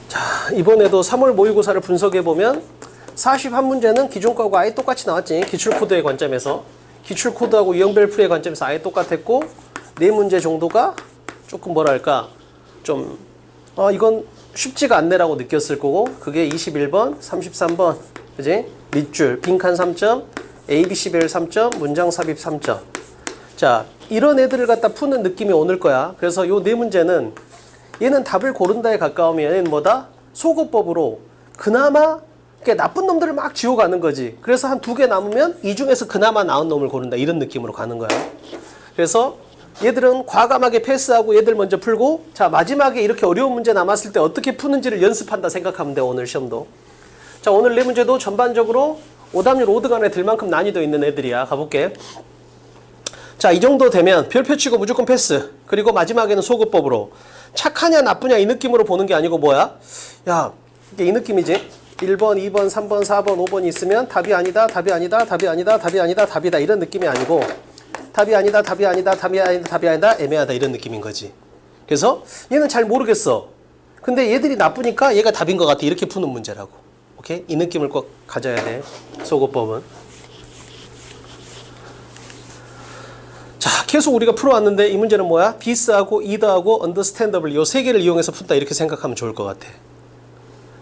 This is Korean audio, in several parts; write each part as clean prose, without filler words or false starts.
자, 이번에도 3월 모의고사를 분석해보면 41문제는 기존 거하고 아예 똑같이 나왔지. 기출코드의 관점에서. 기출코드하고 유형별 풀이의 관점에서 아예 똑같았고 4문제 정도가 조금 뭐랄까 좀 이건 쉽지가 않네라고 느꼈을 거고 그게 21번, 33번 그지? 밑줄, 빈칸 3점, ABC별 3점, 문장 삽입 3점. 자, 이런 애들을 갖다 푸는 느낌이 오늘 거야. 그래서 요 4문제는 얘는 답을 고른다에 가까우면 얘는 뭐다? 소거법으로 그나마 나쁜 놈들을 막 지워가는 거지. 그래서 한 2개 남으면 이 중에서 그나마 나은 놈을 고른다. 이런 느낌으로 가는 거야. 그래서 얘들은 과감하게 패스하고 얘들 먼저 풀고 자 마지막에 이렇게 어려운 문제 남았을 때 어떻게 푸는지를 연습한다 생각하면 돼. 오늘 시험도. 자 오늘 4문제도 전반적으로 오답률 5등 안에 들 만큼 난이도 있는 애들이야. 가볼게. 자, 이 정도 되면 별표 치고 무조건 패스. 그리고 마지막에는 소거법으로. 착하냐 나쁘냐 이 느낌으로 보는 게 아니고 뭐야? 야, 이게 이 느낌이지. 1번, 2번, 3번, 4번, 5번이 있으면 답이 아니다, 답이 아니다, 답이 아니다, 답이 아니다, 답이다. 이런 느낌이 아니고 답이 아니다, 답이 아니다, 답이 아니다, 답이 아니다, 애매하다. 이런 느낌인 거지. 그래서 얘는 잘 모르겠어. 근데 얘들이 나쁘니까 얘가 답인 것 같아. 이렇게 푸는 문제라고. 오케이? 이 느낌을 꼭 가져야 돼. 소거법은. 자, 계속 우리가 풀어왔는데 이 문제는 뭐야? this하고 either하고 understandable 요 3개를 이용해서 푼다. 이렇게 생각하면 좋을 것 같아.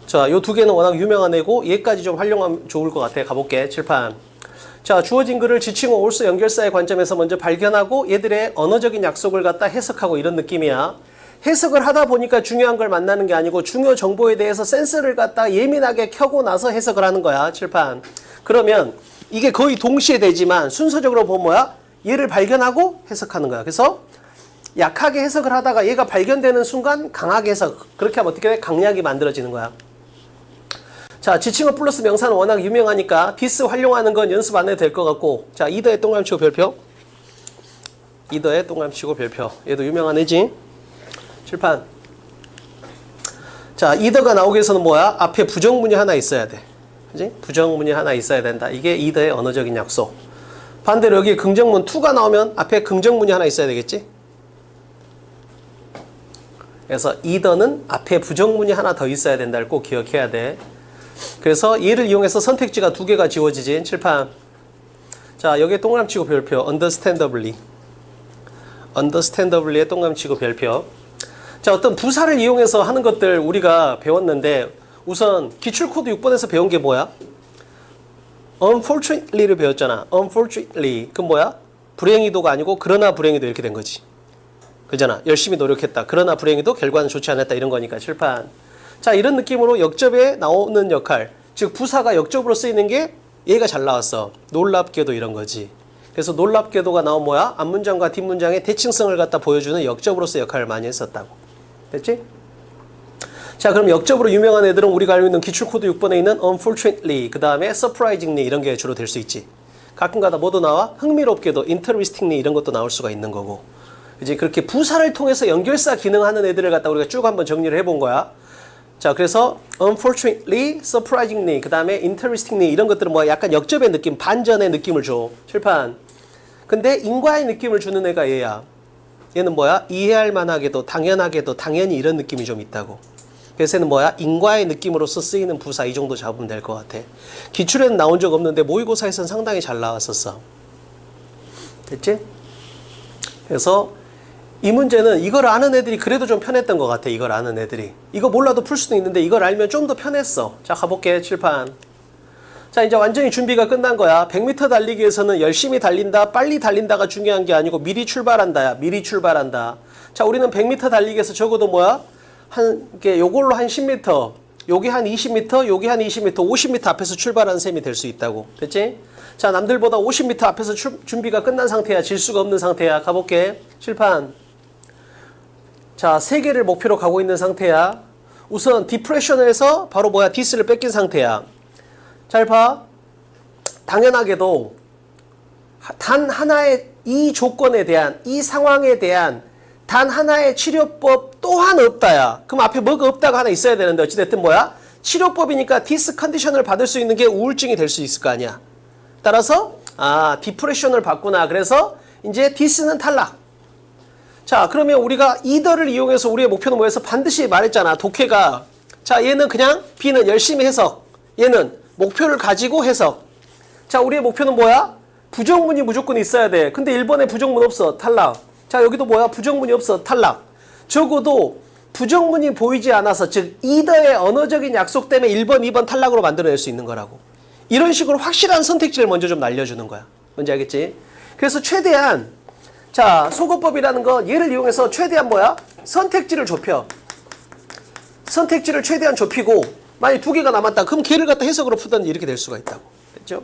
자, 요 2개는 워낙 유명한 애고 얘까지 좀 활용하면 좋을 것 같아. 가볼게. 칠판. 자, 주어진 글을 지칭어 올수 연결사의 관점에서 먼저 발견하고 얘들의 언어적인 약속을 갖다 해석하고 이런 느낌이야. 해석을 하다 보니까 중요한 걸 만나는 게 아니고 중요 정보에 대해서 센서를 갖다 예민하게 켜고 나서 해석을 하는 거야. 칠판. 그러면 이게 거의 동시에 되지만 순서적으로 보면 뭐야? 얘를 발견하고 해석하는 거야. 그래서 약하게 해석을 하다가 얘가 발견되는 순간 강하게 해석. 그렇게 하면 어떻게 돼? 강약이 만들어지는 거야. 자, 지칭어 플러스 명사는 워낙 유명하니까 this 활용하는 건 연습 안 해도 될 것 같고 자, either에 동그라미 치고 별표. either에 동그라미 치고 별표. 얘도 유명한 애지. 칠판. 자, either가 나오기 위해서는 뭐야? 앞에 부정문이 하나 있어야 돼. 그지? 부정문이 하나 있어야 된다. 이게 either의 언어적인 약속. 반대로 여기 긍정문 2가 나오면 앞에 긍정문이 하나 있어야 되겠지? 그래서 either는 앞에 부정문이 하나 더 있어야 된다를 꼭 기억해야 돼. 그래서 얘를 이용해서 선택지가 2개가 지워지지. 칠판. 자, 여기에 동그라미 치고 별표. understandably. understandably에 동그라미 치고 별표. 자, 어떤 부사를 이용해서 하는 것들 우리가 배웠는데 우선 기출코드 6번에서 배운 게 뭐야? unfortunately를 배웠잖아. unfortunately. 그건 뭐야? 불행히도가 아니고 그러나 불행히도 이렇게 된 거지. 그잖아. 열심히 노력했다. 그러나 불행히도 결과는 좋지 않았다. 이런 거니까 칠판. 자, 이런 느낌으로 역접에 나오는 역할. 즉 부사가 역접으로 쓰이는 게 얘가 잘 나왔어. 놀랍게도 이런 거지. 그래서 놀랍게도가 나온 뭐야? 앞문장과 뒷문장의 대칭성을 갖다 보여주는 역접으로서의 역할을 많이 했었다고. 됐지? 자, 그럼 역접으로 유명한 애들은 우리가 알고 있는 기출코드 6번에 있는 unfortunately, 그 다음에 surprisingly 이런 게 주로 될 수 있지. 가끔가다 뭐도 나와? 흥미롭게도 interestingly 이런 것도 나올 수가 있는 거고. 이제 그렇게 부사를 통해서 연결사 기능하는 애들을 갖다 우리가 쭉 한번 정리를 해본 거야. 자, 그래서 unfortunately, surprisingly, 그 다음에 interestingly 이런 것들은 뭐 약간 역접의 느낌, 반전의 느낌을 줘. 칠판. 근데 인과의 느낌을 주는 애가 얘야. 얘는 뭐야? 이해할 만하게도, 당연하게도, 당연히 이런 느낌이 좀 있다고. 그래서 얘는 뭐야? 인과의 느낌으로서 쓰이는 부사 이 정도 잡으면 될 것 같아. 기출에는 나온 적 없는데 모의고사에서는 상당히 잘 나왔었어. 됐지? 그래서 이 문제는 이걸 아는 애들이 그래도 좀 편했던 것 같아. 이걸 아는 애들이. 이거 몰라도 풀 수도 있는데 이걸 알면 좀 더 편했어. 자, 가볼게. 칠판. 자, 이제 완전히 준비가 끝난 거야. 100m 달리기에서는 열심히 달린다, 빨리 달린다가 중요한 게 아니고 미리 출발한다야. 미리 출발한다. 자, 우리는 100m 달리기에서 적어도 뭐야? 요걸로 한 10m, 요게 한 20m, 요게 한 20m, 50m 앞에서 출발하는 셈이 될 수 있다고. 됐지? 자, 남들보다 50m 앞에서 준비가 끝난 상태야. 질 수가 없는 상태야. 가볼게. 칠판. 자, 3개를 목표로 가고 있는 상태야. 우선 디프레션에서 바로 뭐야? 디스를 뺏긴 상태야. 잘 봐. 당연하게도 단 하나의 이 조건에 대한, 이 상황에 대한 단 하나의 치료법 또한 없다야. 그럼 앞에 뭐가 없다가 하나 있어야 되는데 어찌됐든 뭐야? 치료법이니까 디스 컨디션을 받을 수 있는 게 우울증이 될 수 있을 거 아니야. 따라서 디프레션을 받구나. 그래서 이제 디스는 탈락. 자, 그러면 우리가 이더를 이용해서 우리의 목표는 뭐였어? 반드시 말했잖아. 독해가. 자, 얘는 그냥 B는 열심히 해석. 얘는 목표를 가지고 해석. 자, 우리의 목표는 뭐야? 부정문이 무조건 있어야 돼. 근데 1번에 부정문 없어. 탈락. 자, 여기도 뭐야? 부정문이 없어. 탈락. 적어도 부정문이 보이지 않아서, 즉 이더의 언어적인 약속 때문에 1번, 2번 탈락으로 만들어낼 수 있는 거라고. 이런 식으로 확실한 선택지를 먼저 좀 날려주는 거야. 뭔지 알겠지? 그래서 최대한, 자, 소거법이라는 건 얘를 이용해서 최대한 뭐야? 선택지를 좁혀. 선택지를 최대한 좁히고, 만약 두 개가 남았다. 그럼 걔를 갖다 해석으로 풀든지 이렇게 될 수가 있다고. 됐죠?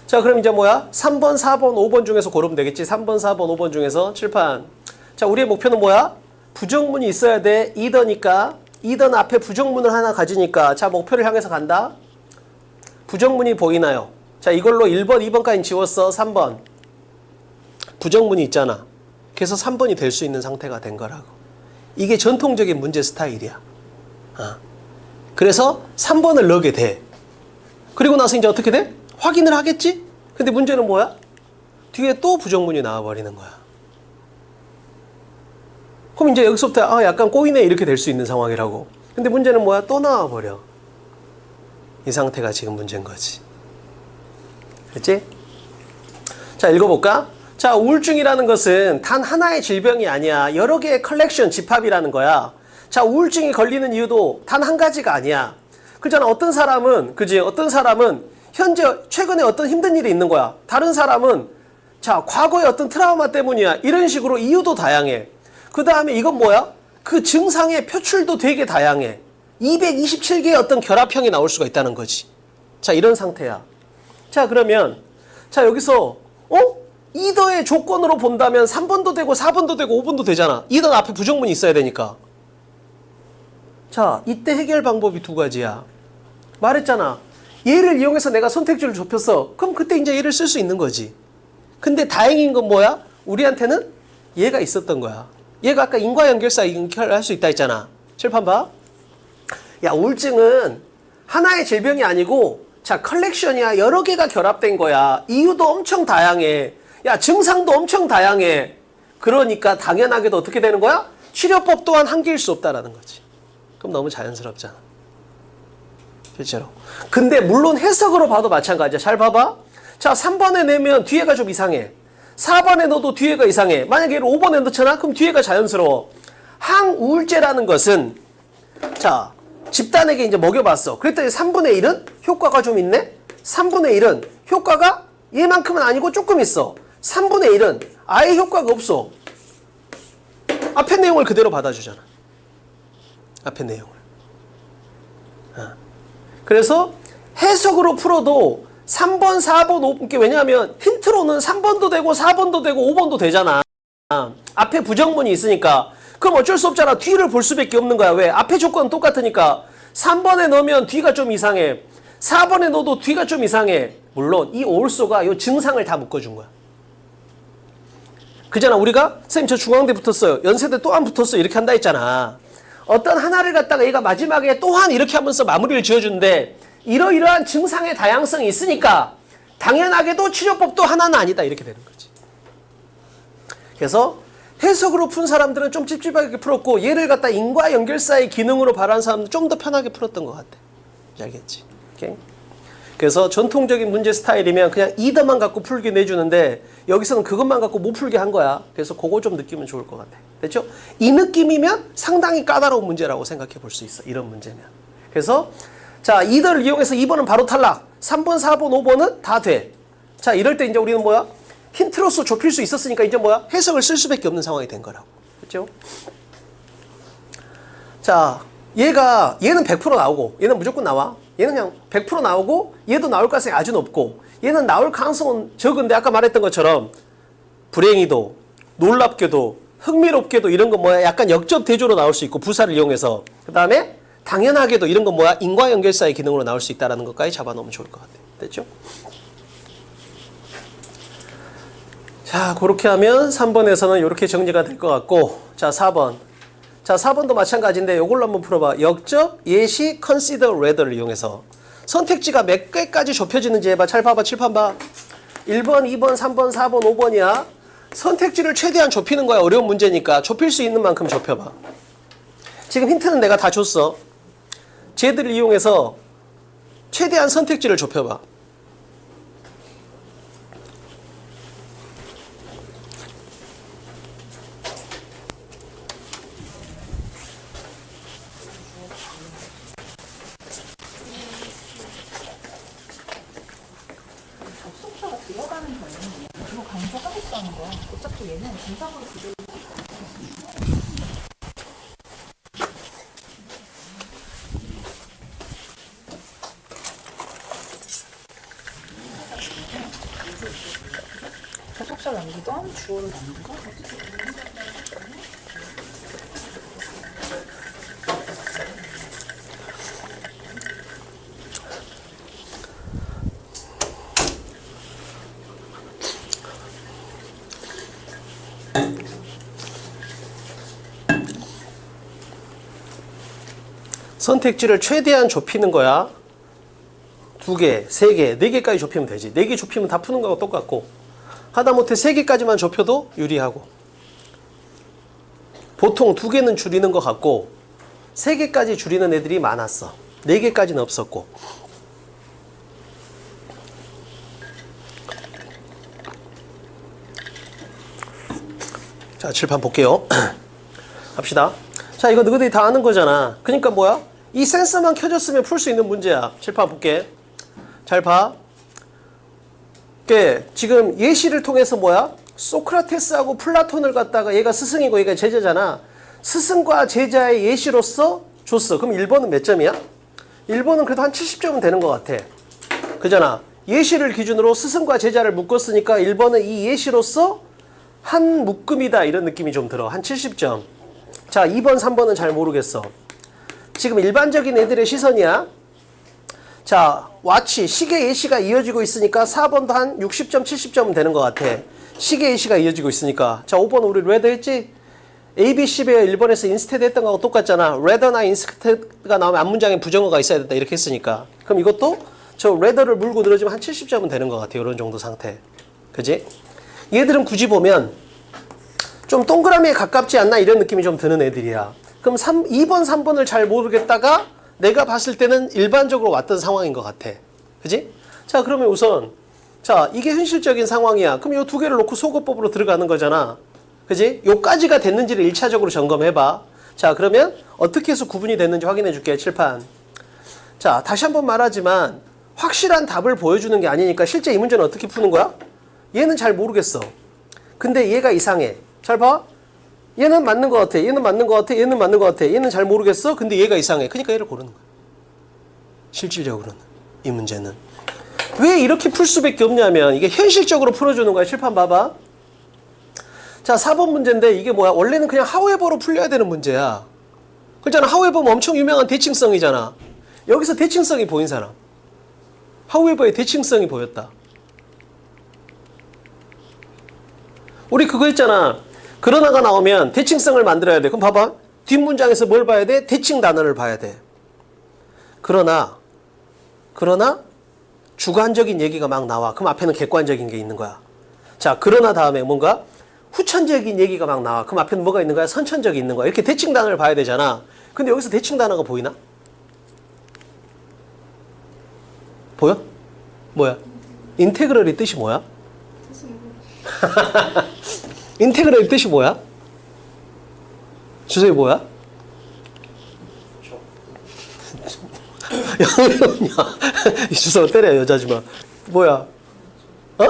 자, 그럼 이제 뭐야? 3번, 4번, 5번 중에서 고르면 되겠지. 3번, 4번, 5번 중에서 칠판. 자, 우리의 목표는 뭐야? 부정문이 있어야 돼. 이더니까. 이더는 앞에 부정문을 하나 가지니까. 자, 목표를 향해서 간다. 부정문이 보이나요? 자, 이걸로 1번, 2번까지 지웠어. 3번. 부정문이 있잖아. 그래서 3번이 될 수 있는 상태가 된 거라고. 이게 전통적인 문제 스타일이야. 그래서 3번을 넣게 돼. 그리고 나서 이제 어떻게 돼? 확인을 하겠지? 근데 문제는 뭐야? 뒤에 또 부정문이 나와버리는 거야. 그럼 이제 여기서부터 약간 꼬이네 이렇게 될 수 있는 상황이라고. 근데 문제는 뭐야? 또 나와버려. 이 상태가 지금 문제인 거지. 됐지? 자, 읽어볼까? 자, 우울증이라는 것은 단 하나의 질병이 아니야. 여러 개의 컬렉션, 집합이라는 거야. 자, 우울증이 걸리는 이유도 단 한 가지가 아니야. 그렇잖아. 어떤 사람은, 그지? 어떤 사람은 현재, 최근에 어떤 힘든 일이 있는 거야. 다른 사람은, 자, 과거의 어떤 트라우마 때문이야. 이런 식으로 이유도 다양해. 그 다음에 이건 뭐야? 그 증상의 표출도 되게 다양해. 227개의 어떤 결합형이 나올 수가 있다는 거지. 자, 이런 상태야. 자, 그러면, 자, 여기서, 이더의 조건으로 본다면 3번도 되고 4번도 되고 5번도 되잖아. 이더는 앞에 부정문이 있어야 되니까. 자, 이때 해결 방법이 두 가지야. 말했잖아. 얘를 이용해서 내가 선택지를 좁혔어. 그럼 그때 이제 얘를 쓸 수 있는 거지. 근데 다행인 건 뭐야? 우리한테는 얘가 있었던 거야. 얘가 아까 인과연결사 연결할 수 있다 했잖아. 칠판 봐. 야, 우울증은 하나의 질병이 아니고, 자, 컬렉션이야. 여러 개가 결합된 거야. 이유도 엄청 다양해. 야, 증상도 엄청 다양해. 그러니까 당연하게도 어떻게 되는 거야? 치료법 또한 한계일 수 없다라는 거지. 그럼 너무 자연스럽잖아. 실제로. 근데 물론 해석으로 봐도 마찬가지야. 잘 봐봐. 자, 3번에 내면 뒤에가 좀 이상해. 4번에 넣어도 뒤에가 이상해. 만약에 얘를 5번에 넣잖아? 그럼 뒤에가 자연스러워. 항우울제라는 것은, 자, 집단에게 이제 먹여봤어. 그랬더니 3분의 1은 효과가 좀 있네? 3분의 1은 효과가 얘만큼은 아니고 조금 있어. 3분의 1은 아예 효과가 없어. 앞에 내용을 그대로 받아주잖아. 앞에 내용을. 그래서 해석으로 풀어도 3번, 4번, 5번, 왜냐하면 힌트로는 3번도 되고 4번도 되고 5번도 되잖아. 앞에 부정문이 있으니까. 그럼 어쩔 수 없잖아. 뒤를 볼 수밖에 없는 거야. 왜? 앞에 조건은 똑같으니까. 3번에 넣으면 뒤가 좀 이상해. 4번에 넣어도 뒤가 좀 이상해. 물론 이 올소가 이 증상을 다 묶어준 거야. 그잖아. 우리가 선생님 저 중앙대 붙었어요. 연세대 또 안 붙었어요. 이렇게 한다 했잖아. 어떤 하나를 갖다가 얘가 마지막에 또한 이렇게 하면서 마무리를 지어주는데 이러이러한 증상의 다양성이 있으니까 당연하게도 치료법도 하나는 아니다 이렇게 되는 거지. 그래서 해석으로 푼 사람들은 좀 찝찝하게 풀었고 얘를 갖다 인과연결사의 기능으로 바라는 사람들은 좀 더 편하게 풀었던 것 같아. 알겠지? 오케이? 그래서 전통적인 문제 스타일이면 그냥 이더만 갖고 풀게 내주는데 여기서는 그것만 갖고 못 풀게 한 거야. 그래서 그거 좀 느끼면 좋을 것 같아. 됐죠? 이 느낌이면 상당히 까다로운 문제라고 생각해 볼 수 있어. 이런 문제면. 그래서 자, 이더를 이용해서 2번은 바로 탈락. 3번, 4번, 5번은 다 돼. 자, 이럴 때 이제 우리는 뭐야? 힌트로서 좁힐 수 있었으니까 이제 뭐야? 해석을 쓸 수밖에 없는 상황이 된 거라고. 그렇죠? 자, 얘는 100% 나오고 얘는 무조건 나와. 얘는 그냥 100% 나오고 얘도 나올 가능성이 아주 높고 얘는 나올 가능성은 적은데 아까 말했던 것처럼 불행히도 놀랍게도 흥미롭게도 이런 건 뭐야? 약간 역접대조로 나올 수 있고 부사를 이용해서 그 다음에 당연하게도 이런 건 뭐야? 인과연결사의 기능으로 나올 수 있다는 것까지 잡아놓으면 좋을 것 같아요. 됐죠? 자, 그렇게 하면 3번에서는 이렇게 정리가 될 것 같고 자, 4번. 자, 4번도 마찬가지인데 이걸로 한번 풀어봐. 역적, 예시, consider rather를 이용해서 선택지가 몇 개까지 좁혀지는지 해봐. 잘 봐봐. 칠판 봐. 1번, 2번, 3번, 4번, 5번이야. 선택지를 최대한 좁히는 거야. 어려운 문제니까 좁힐 수 있는 만큼 좁혀봐. 지금 힌트는 내가 다 줬어. 쟤들을 이용해서 최대한 선택지를 좁혀봐. 접속사가 들어가는 경우는 이거 강조하겠다는 거야. 어차피 얘는 분사구로 그대로. 접속사를 남기던 주어를 남기고. 선택지를 최대한 좁히는 거야. 2개, 3개, 4개까지 좁히면 되지. 4개 좁히면 다 푸는 거하고 똑같고, 하다못해 3개까지만 좁혀도 유리하고. 보통 2개는 줄이는 것 같고 3개까지 줄이는 애들이 많았어. 4개까지는 없었고. 자, 칠판 볼게요. 합시다. 자, 이거 너희들이 다 아는 거잖아. 그러니까 뭐야? 이 센서만 켜졌으면 풀 수 있는 문제야. 칠판 볼게. 잘 봐. 지금 예시를 통해서 뭐야? 소크라테스하고 플라톤을 갖다가 얘가 스승이고 얘가 제자잖아. 스승과 제자의 예시로서 줬어. 그럼 1번은 몇 점이야? 1번은 그래도 한 70점은 되는 것 같아. 그잖아. 예시를 기준으로 스승과 제자를 묶었으니까 1번은 이 예시로서 한 묶음이다. 이런 느낌이 좀 들어. 한 70점. 자, 2번, 3번은 잘 모르겠어. 지금 일반적인 애들의 시선이야. 자, 와치, 시계 예시가 이어지고 있으니까 4번도 한 60점, 70점은 되는 것 같아. 시계 예시가 이어지고 있으니까. 자, 5번 우리 레더 했지? ABC-배어 1번에서 인스테드 했던 거하고 똑같잖아. 레더나 인스테드가 나오면 앞문장에 부정어가 있어야 된다. 이렇게 했으니까. 그럼 이것도 저 레더를 물고 늘어지면 한 70점은 되는 것 같아. 이런 정도 상태. 그지? 얘들은 굳이 보면 좀 동그라미에 가깝지 않나 이런 느낌이 좀 드는 애들이야. 그럼 2번, 3번을 잘 모르겠다가 내가 봤을 때는 일반적으로 왔던 상황인 것 같아. 그지? 자, 그러면 우선 자, 이게 현실적인 상황이야. 그럼 이 2개를 놓고 소거법으로 들어가는 거잖아. 그지? 요까지가 됐는지를 1차적으로 점검해봐. 자, 그러면 어떻게 해서 구분이 됐는지 확인해 줄게. 칠판. 자, 다시 한번 말하지만 확실한 답을 보여주는 게 아니니까 실제 이 문제는 어떻게 푸는 거야? 얘는 잘 모르겠어. 근데 얘가 이상해. 잘 봐. 얘는 맞는 것 같아. 얘는 맞는 것 같아. 얘는 맞는 것 같아. 얘는 잘 모르겠어. 근데 얘가 이상해. 그러니까 얘를 고르는 거야. 실질적으로는. 이 문제는. 왜 이렇게 풀 수밖에 없냐면 이게 현실적으로 풀어주는 거야. 칠판 봐봐. 자, 4번 문제인데 이게 뭐야? 원래는 그냥 however로 풀려야 되는 문제야. 그렇잖아. however는 엄청 유명한 대칭성이잖아. 여기서 대칭성이 보인 사람. however의 대칭성이 보였다. 우리 그거 있잖아. 그러나가 나오면 대칭성을 만들어야 돼. 그럼 봐봐. 뒷문장에서 뭘 봐야 돼? 대칭 단어를 봐야 돼. 그러나 주관적인 얘기가 막 나와. 그럼 앞에는 객관적인 게 있는 거야. 자, 그러나 다음에 뭔가 후천적인 얘기가 막 나와. 그럼 앞에는 뭐가 있는 거야? 선천적이 있는 거야. 이렇게 대칭 단어를 봐야 되잖아. 근데 여기서 대칭 단어가 보이나? 보여? 뭐야? 인테그럴의 뜻이 뭐야? 인테그럴의 뜻이 뭐야? 주소이 뭐야? 야, 이 주소 때려 여자지만 뭐야? 어?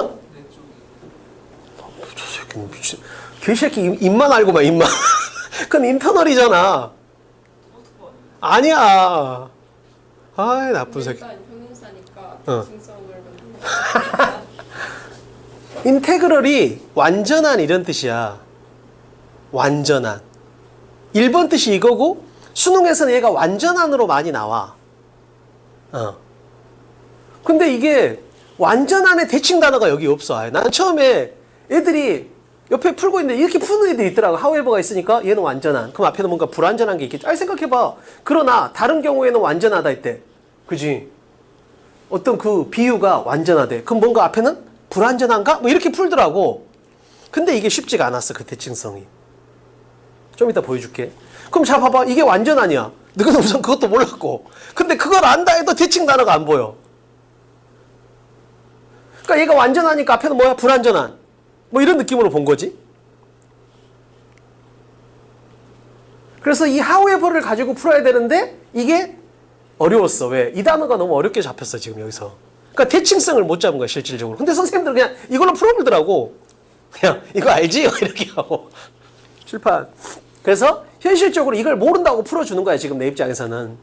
저 새끼 미친. 개새끼 입만 알고 봐 입만. 그건 인터널이잖아. 아니야. 아이 나쁜 새끼. 형용사니까 어. 대칭성을 만든다. 인테그럴이 완전한 이런 뜻이야. 완전한. 1번 뜻이 이거고 수능에서는 얘가 완전한으로 많이 나와. 근데 이게 완전한의 대칭 단어가 여기 없어. 아예. 난 처음에 애들이 옆에 풀고 있는데 이렇게 푸는 애들이 있더라고. however가 있으니까 얘는 완전한. 그럼 앞에는 뭔가 불완전한 게 있겠지. 아니 생각해봐. 그러나 다른 경우에는 완전하다 이때. 그지? 어떤 그 비유가 완전하대. 그럼 뭔가 앞에는 불완전한가? 뭐 이렇게 풀더라고. 근데 이게 쉽지가 않았어, 그 대칭성이. 좀 이따 보여줄게. 그럼 자, 봐봐. 이게 완전 아니야. 너희는 우선 그것도 몰랐고. 근데 그걸 안다 해도 대칭 단어가 안 보여. 그러니까 얘가 완전하니까 앞에는 뭐야? 불완전한. 뭐 이런 느낌으로 본 거지. 그래서 이 however를 가지고 풀어야 되는데 이게 어려웠어. 왜? 이 단어가 너무 어렵게 잡혔어, 지금 여기서. 그러니까 대칭성을 못 잡은 거야, 실질적으로. 근데 선생님들 그냥 이걸로 풀어보더라고. 그냥 이거 알지? 이렇게 하고. 칠판. 그래서 현실적으로 이걸 모른다고 풀어주는 거야, 지금 내 입장에서는.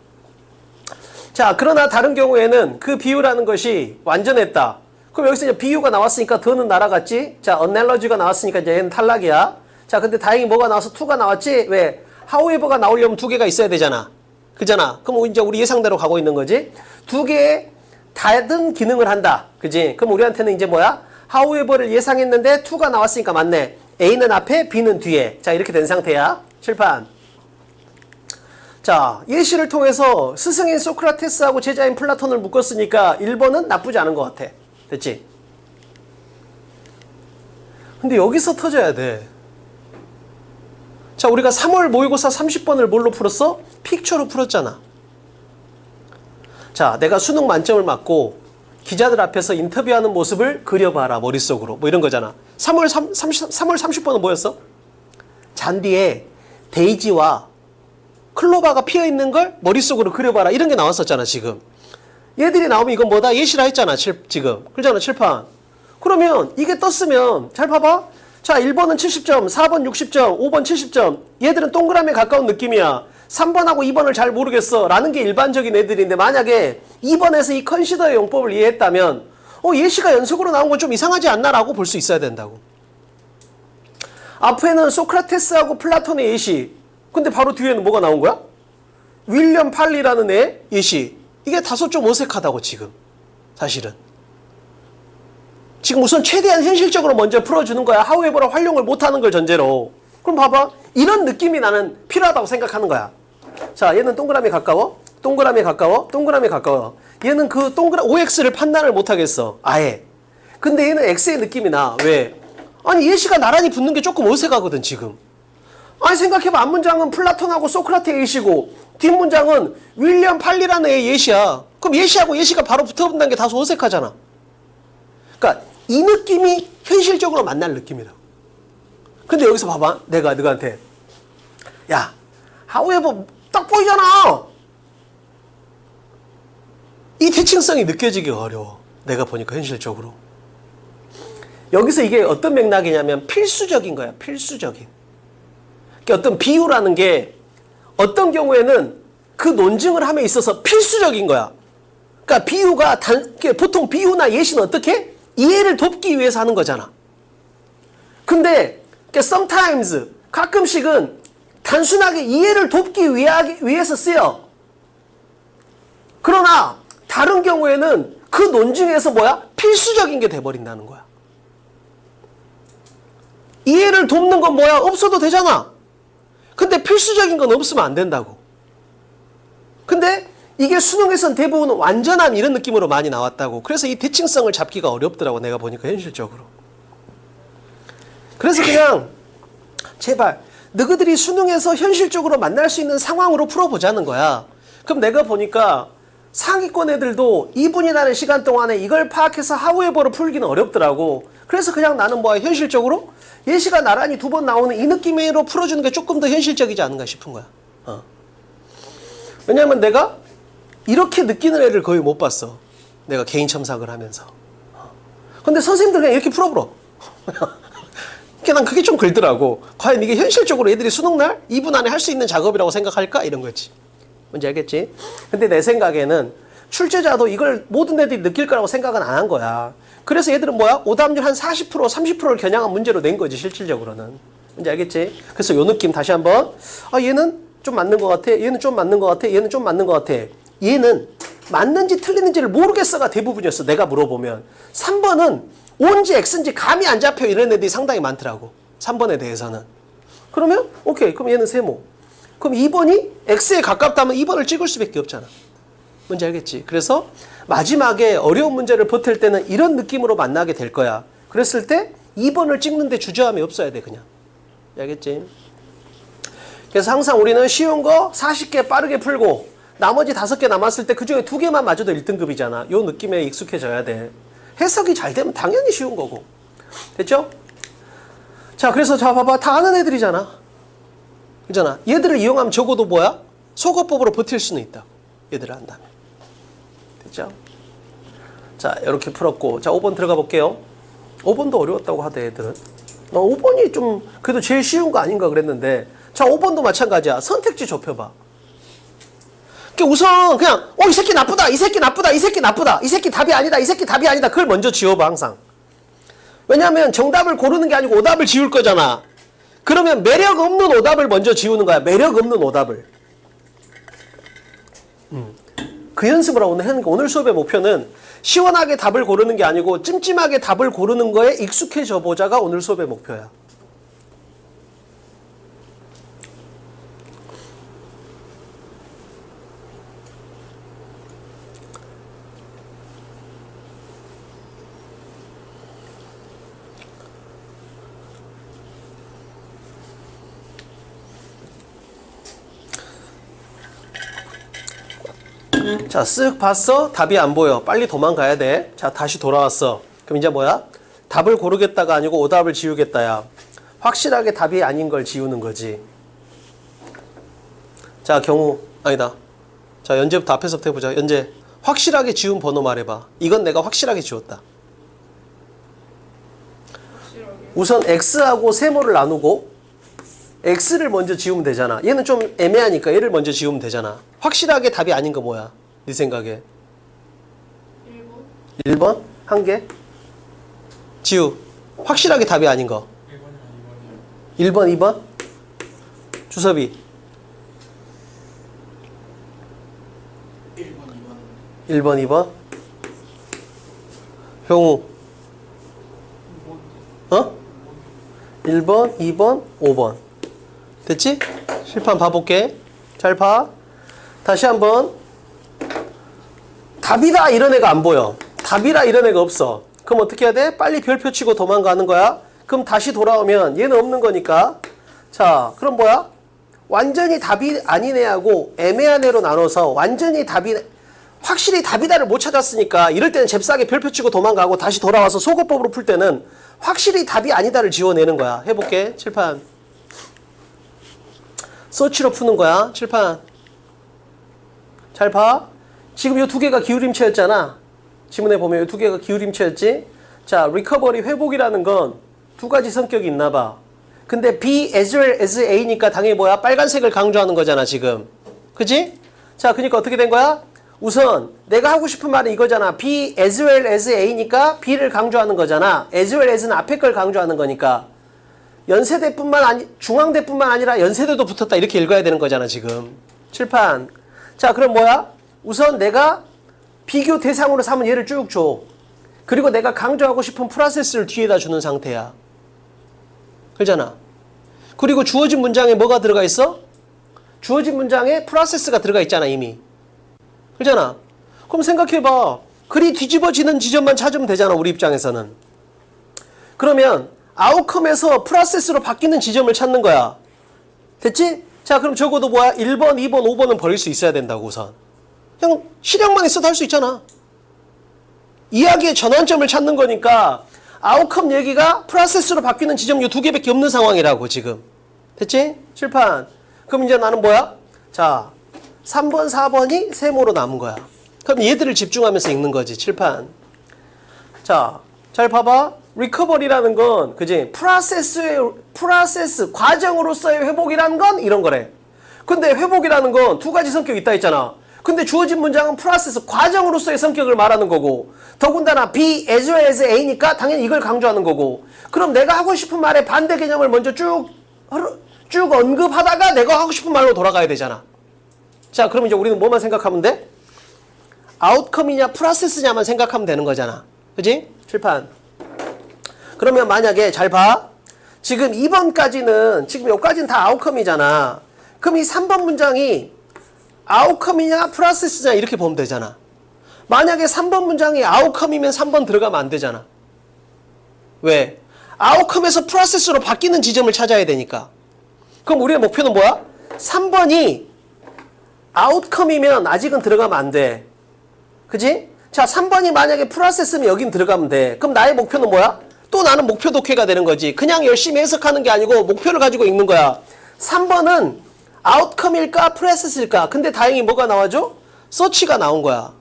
자, 그러나 다른 경우에는 그 비유라는 것이 완전했다. 그럼 여기서 이제 비유가 나왔으니까 더는 날아갔지? 자, analogy가 나왔으니까 이제 얘는 탈락이야. 자, 근데 다행히 뭐가 나와서 to가 나왔지? 왜? however가 나오려면 두 개가 있어야 되잖아. 그잖아. 그럼 이제 우리 예상대로 가고 있는 거지? 두 개의 다른 기능을 한다. 그지? 그럼 우리한테는 이제 뭐야? however를 예상했는데 to가 나왔으니까 맞네. A는 앞에, B는 뒤에. 자, 이렇게 된 상태야. 칠판. 자, 예시를 통해서 스승인 소크라테스하고 제자인 플라톤을 묶었으니까 1번은 나쁘지 않은 것 같아. 됐지? 근데 여기서 터져야 돼. 자, 우리가 3월 모의고사 30번을 뭘로 풀었어? 픽처로 풀었잖아. 자, 내가 수능 만점을 맞고 기자들 앞에서 인터뷰하는 모습을 그려봐라, 머릿속으로. 뭐 이런 거잖아. 3월 30번은 뭐였어? 잔디에 데이지와 클로바가 피어있는 걸 머릿속으로 그려봐라. 이런 게 나왔었잖아, 지금. 얘들이 나오면 이건 뭐다? 예시라 했잖아, 지금. 그러잖아, 칠판. 그러면 이게 떴으면, 잘 봐봐. 자, 1번은 70점, 4번 60점, 5번 70점. 얘들은 동그라미에 가까운 느낌이야. 3번하고 2번을 잘 모르겠어. 라는 게 일반적인 애들인데, 만약에 2번에서 이 컨시더의 용법을 이해했다면, 예시가 연속으로 나온 건 좀 이상하지 않나? 라고 볼 수 있어야 된다고. 앞에는 소크라테스하고 플라톤의 예시. 근데 바로 뒤에는 뭐가 나온 거야? 윌리엄 팔리라는 애 예시. 이게 다소 좀 어색하다고, 지금. 사실은. 지금 우선 최대한 현실적으로 먼저 풀어주는 거야. however를 활용을 못하는 걸 전제로. 그럼 봐봐. 이런 느낌이 나는 필요하다고 생각하는 거야. 자, 얘는 동그라미 가까워. 동그라미 가까워. 동그라미 가까워. 얘는 그 OX를 판단을 못하겠어. 아예. 근데 얘는 X의 느낌이 나. 왜? 아니, 예시가 나란히 붙는 게 조금 어색하거든, 지금. 아니, 생각해봐. 앞문장은 플라톤하고 소크라테의 예시고 뒷문장은 윌리엄 팔리라는 애의 예시야. 그럼 예시하고 예시가 바로 붙어본다는 게 다소 어색하잖아. 그러니까 이 느낌이 현실적으로 만날 느낌이라고. 근데 여기서 봐봐. 내가 너한테 야, however 딱 보이잖아. 이 대칭성이 느껴지기가 어려워. 내가 보니까 현실적으로. 여기서 이게 어떤 맥락이냐면 필수적인 거야. 필수적인. 그러니까 어떤 비유라는 게 어떤 경우에는 그 논증을 함에 있어서 필수적인 거야. 그러니까 비유가 보통 비유나 예시는 어떻게? 이해를 돕기 위해서 하는 거잖아. 근데 sometimes 가끔씩은 단순하게 이해를 돕기 위해서 쓰여. 그러나 다른 경우에는 그 논증에서 뭐야? 필수적인 게 돼버린다는 거야. 이해를 돕는 건 뭐야? 없어도 되잖아. 근데 필수적인 건 없으면 안 된다고. 근데 이게 수능에선 대부분 완전한 이런 느낌으로 많이 나왔다고. 그래서 이 대칭성을 잡기가 어렵더라고, 내가 보니까 현실적으로. 그래서 그냥 제발 너희들이 수능에서 현실적으로 만날 수 있는 상황으로 풀어보자는 거야. 그럼 내가 보니까 상위권 애들도 2분이라는 시간 동안에 이걸 파악해서 however로 풀기는 어렵더라고. 그래서 그냥 나는 뭐야, 현실적으로 예시가 나란히 2번 나오는 이 느낌으로 풀어주는 게 조금 더 현실적이지 않은가 싶은 거야. 왜냐면 내가 이렇게 느끼는 애를 거의 못 봤어. 내가 개인 첨삭을 하면서. 근데 선생님들 그냥 이렇게 풀어버려. 난 그게 좀 글더라고. 과연 이게 현실적으로 애들이 수능날 2분 안에 할 수 있는 작업이라고 생각할까? 이런 거지. 뭔지 알겠지? 근데 내 생각에는 출제자도 이걸 모든 애들이 느낄 거라고 생각은 안 한 거야. 그래서 얘들은 뭐야? 오답률 한 40%, 30%를 겨냥한 문제로 낸 거지, 실질적으로는. 뭔지 알겠지? 그래서 요 느낌 다시 한번. 얘는 좀 맞는 것 같아. 얘는 좀 맞는 것 같아. 얘는 좀 맞는 것 같아. 얘는 맞는지 틀리는지를 모르겠어가 대부분이었어. 내가 물어보면. 3번은 O인지 X인지 감이 안 잡혀. 이런 애들이 상당히 많더라고. 3번에 대해서는. 그러면 오케이. 그럼 얘는 세모. 그럼 2번이 X에 가깝다면 2번을 찍을 수밖에 없잖아. 뭔지 알겠지? 그래서 마지막에 어려운 문제를 버틸 때는 이런 느낌으로 만나게 될 거야. 그랬을 때 2번을 찍는데 주저함이 없어야 돼 그냥. 알겠지? 그래서 항상 우리는 쉬운 거 40개 빠르게 풀고 나머지 5개 남았을 때 그중에 2개만 맞아도 1등급이잖아. 요 느낌에 익숙해져야 돼. 해석이 잘 되면 당연히 쉬운 거고. 됐죠? 자, 그래서 자 봐봐. 다 아는 애들이잖아. 그잖아. 얘들을 이용하면 적어도 뭐야? 소거법으로 버틸 수는 있다. 얘들을 한다면. 됐죠? 자, 이렇게 풀었고. 자, 5번 들어가 볼게요. 5번도 어려웠다고 하대, 애들은. 5번이 좀 그래도 제일 쉬운 거 아닌가 그랬는데. 자, 5번도 마찬가지야. 선택지 좁혀봐. 그러니까 우선 그냥 이 새끼 나쁘다. 이 새끼 나쁘다. 이 새끼 나쁘다. 이 새끼 답이 아니다. 이 새끼 답이 아니다. 그걸 먼저 지워봐 항상. 왜냐하면 정답을 고르는 게 아니고 오답을 지울 거잖아. 그러면 매력 없는 오답을 먼저 지우는 거야. 매력 없는 오답을. 그 연습을 오늘 하는 거. 오늘 수업의 목표는 시원하게 답을 고르는 게 아니고 찜찜하게 답을 고르는 거에 익숙해져 보자가 오늘 수업의 목표야. 자, 쓱 봤어? 답이 안 보여. 빨리 도망가야 돼. 자, 다시 돌아왔어. 그럼 이제 뭐야? 답을 고르겠다가 아니고 오답을 지우겠다야. 확실하게 답이 아닌 걸 지우는 거지. 자, 경우 아니다. 자, 연재부터 앞에서부터 해보자. 연재, 확실하게 지운 번호 말해봐. 이건 내가 확실하게 지웠다. 확실하게. 우선 X하고 세모를 나누고 X를 먼저 지우면 되잖아. 얘는 좀 애매하니까 얘를 먼저 지우면 되잖아. 확실하게 답이 아닌 거 뭐야? 네 생각에 1번. 1번? 한 개? 지우. 확실하게 답이 아닌 거 1번, 2번? 주섭이 1번, 2번? 형우 1번, 2번, 5번. 됐지? 실판 봐볼게. 잘 봐. 다시 한번. 답이다 이런 애가 안 보여. 답이라 이런 애가 없어. 그럼 어떻게 해야 돼? 빨리 별표 치고 도망가는 거야. 그럼 다시 돌아오면 얘는 없는 거니까. 자, 그럼 뭐야? 완전히 답이 아닌 애하고 애매한 애로 나눠서 완전히 답이 확실히 답이다를 못 찾았으니까 이럴 때는 잽싸게 별표 치고 도망가고 다시 돌아와서 소거법으로 풀 때는 확실히 답이 아니다를 지워내는 거야. 해볼게. 칠판. 서치로 푸는 거야. 칠판. 잘 봐. 지금 이 2개가 기울임체였잖아. 지문에 보면 이 2개가 기울임체였지. 자, 리커버리 회복이라는 건 2가지 성격이 있나 봐. 근데 B as well as A니까 당연히 뭐야? 빨간색을 강조하는 거잖아, 지금. 그지? 자, 그러니까 어떻게 된 거야? 우선 내가 하고 싶은 말은 이거잖아. B as well as A니까 B를 강조하는 거잖아. as well as는 앞에 걸 강조하는 거니까. 연세대뿐만 아니 중앙대뿐만 아니라 연세대도 붙었다 이렇게 읽어야 되는 거잖아, 지금. 칠판. 자, 그럼 뭐야? 우선 내가 비교 대상으로 삼은 얘를 쭉 줘. 그리고 내가 강조하고 싶은 프로세스를 뒤에다 주는 상태야. 그렇잖아. 그리고 주어진 문장에 뭐가 들어가 있어? 주어진 문장에 프로세스가 들어가 있잖아, 이미. 그렇잖아. 그럼 생각해봐. 글이 뒤집어지는 지점만 찾으면 되잖아, 우리 입장에서는. 그러면 아웃컴에서 프로세스로 바뀌는 지점을 찾는 거야. 됐지? 자, 그럼 적어도 뭐야? 1번, 2번, 5번은 버릴 수 있어야 된다고 우선. 그냥 실력만 있어도 할 수 있잖아. 이야기의 전환점을 찾는 거니까 아웃컴 얘기가 프로세스로 바뀌는 지점 이 2개밖에 없는 상황이라고 지금. 됐지? 칠판. 그럼 이제 나는 뭐야? 자, 3번, 4번이 세모로 남은 거야. 그럼 얘들을 집중하면서 읽는 거지. 칠판. 자, 잘 봐봐. 리커버리라는 건 그지? 프로세스 과정으로서의 회복이라는 건 이런 거래. 근데 회복이라는 건 2가지 성격이 있다 했잖아. 근데 주어진 문장은 프로세스 과정으로서의 성격을 말하는 거고, 더군다나 B as well as A니까 당연히 이걸 강조하는 거고. 그럼 내가 하고 싶은 말의 반대 개념을 먼저 쭉 언급하다가 내가 하고 싶은 말로 돌아가야 되잖아. 자, 그럼 이제 우리는 뭐만 생각하면 돼? 아웃컴이냐 프로세스냐만 생각하면 되는 거잖아. 그지? 칠판. 그러면 만약에 잘 봐. 지금 2번까지는 지금 여기까지는 다 아웃컴이잖아. 그럼 이 3번 문장이 아웃컴이냐 프로세스냐 이렇게 보면 되잖아. 만약에 3번 문장이 아웃컴이면 3번 들어가면 안 되잖아. 왜? 아웃컴에서 프로세스로 바뀌는 지점을 찾아야 되니까. 그럼 우리의 목표는 뭐야? 3번이 아웃컴이면 아직은 들어가면 안 돼. 그지? 자, 3번이 만약에 프로세스면 여긴 들어가면 돼. 그럼 나의 목표는 뭐야? 또 나는 목표 독해가 되는 거지. 그냥 열심히 해석하는 게 아니고 목표를 가지고 읽는 거야. 3번은 아웃컴일까 프로세스일까? 근데 다행히 뭐가 나와줘? 서치가 나온 거야.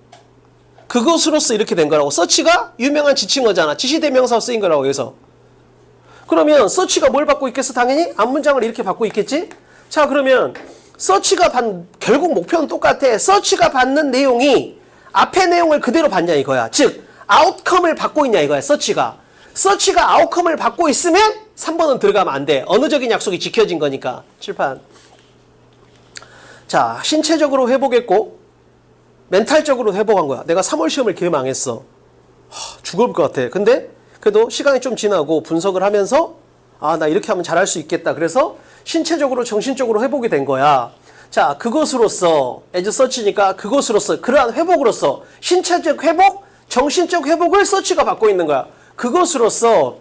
그것으로서 이렇게 된 거라고. 서치가 유명한 지칭어잖아. 지시대명사로 쓰인 거라고 해서. 그러면 서치가 뭘 받고 있겠어? 당연히 앞문장을 이렇게 받고 있겠지? 자, 그러면 서치가 결국 목표는 똑같아. 서치가 받는 내용이 앞의 내용을 그대로 받냐 이거야. 즉 아웃컴을 받고 있냐 이거야. 서치가 아웃컴을 받고 있으면 3번은 들어가면 안 돼. 언어적인 약속이 지켜진 거니까. 칠판. 자, 신체적으로 회복했고 멘탈적으로 회복한 거야. 내가 3월 시험을 개 망했어. 죽을 것 같아. 근데 그래도 시간이 좀 지나고 분석을 하면서 아, 나 이렇게 하면 잘할 수 있겠다. 그래서 신체적으로 정신적으로 회복이 된 거야. 자, 그것으로서 as such니까 그것으로서 그러한 회복으로서 신체적 회복, 정신적 회복을 서치가 받고 있는 거야. 그것으로서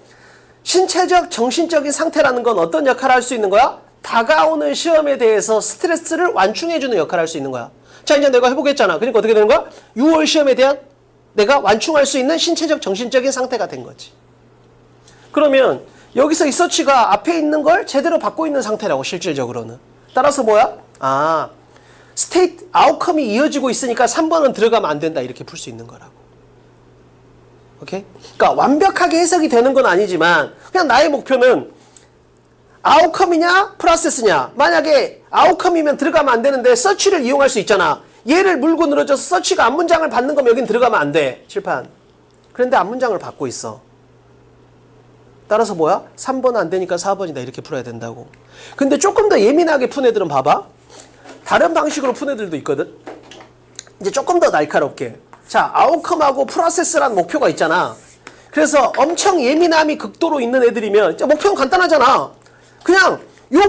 신체적, 정신적인 상태라는 건 어떤 역할을 할 수 있는 거야? 다가오는 시험에 대해서 스트레스를 완충해주는 역할을 할 수 있는 거야. 자, 이제 내가 회복했잖아. 그러니까 어떻게 되는 거야? 6월 시험에 대한 내가 완충할 수 있는 신체적, 정신적인 상태가 된 거지. 그러면 여기서 이 서치가 앞에 있는 걸 제대로 받고 있는 상태라고, 실질적으로는. 따라서 뭐야? 아, 스테이트 아웃컴이 이어지고 있으니까 3번은 들어가면 안 된다. 이렇게 풀 수 있는 거라고. 오케이? 그러니까 완벽하게 해석이 되는 건 아니지만 그냥 나의 목표는 아웃컴이냐 프로세스냐. 만약에 아웃컴이면 들어가면 안 되는데 서치를 이용할 수 있잖아. 얘를 물고 늘어져서 서치가 앞문장을 받는 거면 여긴 들어가면 안 돼. 칠판. 그런데 앞문장을 받고 있어. 따라서 뭐야? 3번은 안 되니까 4번이다. 이렇게 풀어야 된다고. 근데 조금 더 예민하게 푼 애들은 봐봐. 다른 방식으로 푼 애들도 있거든. 이제 조금 더 날카롭게. 자, 아웃컴하고 프로세스라는 목표가 있잖아. 그래서 엄청 예민함이 극도로 있는 애들이면 목표는 간단하잖아. 그냥 요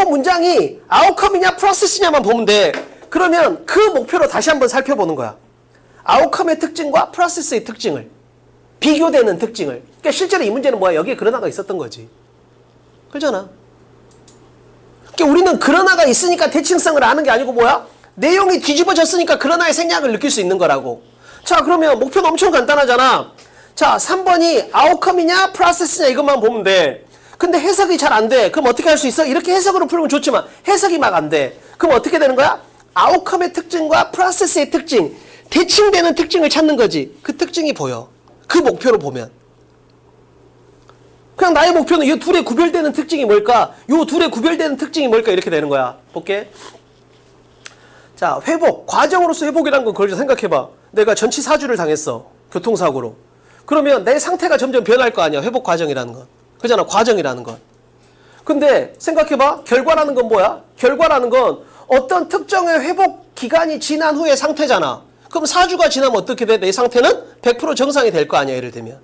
문장이 아웃컴이냐 프로세스냐만 보면 돼. 그러면 그 목표로 다시 한번 살펴보는 거야. 아웃컴의 특징과 프로세스의 특징을. 비교되는 특징을. 그러니까 실제로 이 문제는 뭐야? 여기에 그러나가 있었던 거지. 그렇잖아. 그러니까 우리는 그러나가 있으니까 대칭성을 아는 게 아니고 뭐야? 내용이 뒤집어졌으니까 그러나의 생략을 느낄 수 있는 거라고. 자, 그러면 목표는 엄청 간단하잖아. 자, 3번이 아웃컴이냐 프로세스냐 이것만 보면 돼. 근데 해석이 잘 안 돼. 그럼 어떻게 할 수 있어? 이렇게 해석으로 풀면 좋지만 해석이 막 안 돼. 그럼 어떻게 되는 거야? 아웃컴의 특징과 프로세스의 특징, 대칭되는 특징을 찾는 거지. 그 특징이 보여. 그 목표로 보면. 그냥 나의 목표는 이 둘의 구별되는 특징이 뭘까? 이 둘의 구별되는 특징이 뭘까? 이렇게 되는 거야. 볼게. 자, 회복. 과정으로서 회복이라는 건 그걸 좀 생각해봐. 내가 전치 사주를 당했어. 교통사고로. 그러면 내 상태가 점점 변할 거 아니야. 회복 과정이라는 건. 그잖아. 과정이라는 건. 근데 생각해봐. 결과라는 건 뭐야? 결과라는 건 어떤 특정의 회복 기간이 지난 후의 상태잖아. 그럼 4주가 지나면 어떻게 돼? 내 상태는 100% 정상이 될 거 아니야. 예를 들면.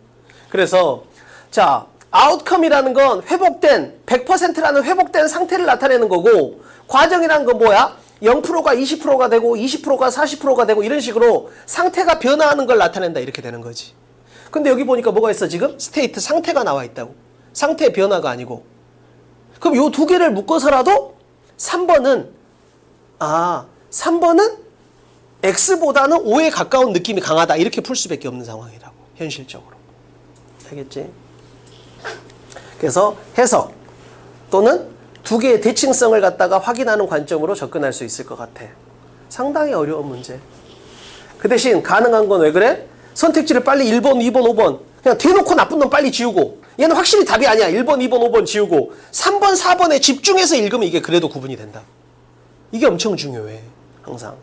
그래서 자, 아웃컴이라는 건 회복된 100%라는 회복된 상태를 나타내는 거고, 과정이라는 건 뭐야? 0%가 20%가 되고 20%가 40%가 되고 이런 식으로 상태가 변화하는 걸 나타낸다. 이렇게 되는 거지. 근데 여기 보니까 뭐가 있어? 지금 스테이트 상태가 나와 있다고. 상태 변화가 아니고. 그럼 요 두 개를 묶어서라도 3번은 X보다는 O에 가까운 느낌이 강하다. 이렇게 풀 수밖에 없는 상황이라고. 현실적으로. 알겠지? 그래서 해석 또는 두 개의 대칭성을 갖다가 확인하는 관점으로 접근할 수 있을 것 같아. 상당히 어려운 문제. 그 대신 가능한 건 왜 그래? 선택지를 빨리 1번, 2번, 5번 그냥 대놓고 나쁜 놈 빨리 지우고, 얘는 확실히 답이 아니야. 1번, 2번, 5번 지우고 3번, 4번에 집중해서 읽으면 이게 그래도 구분이 된다. 이게 엄청 중요해. 항상.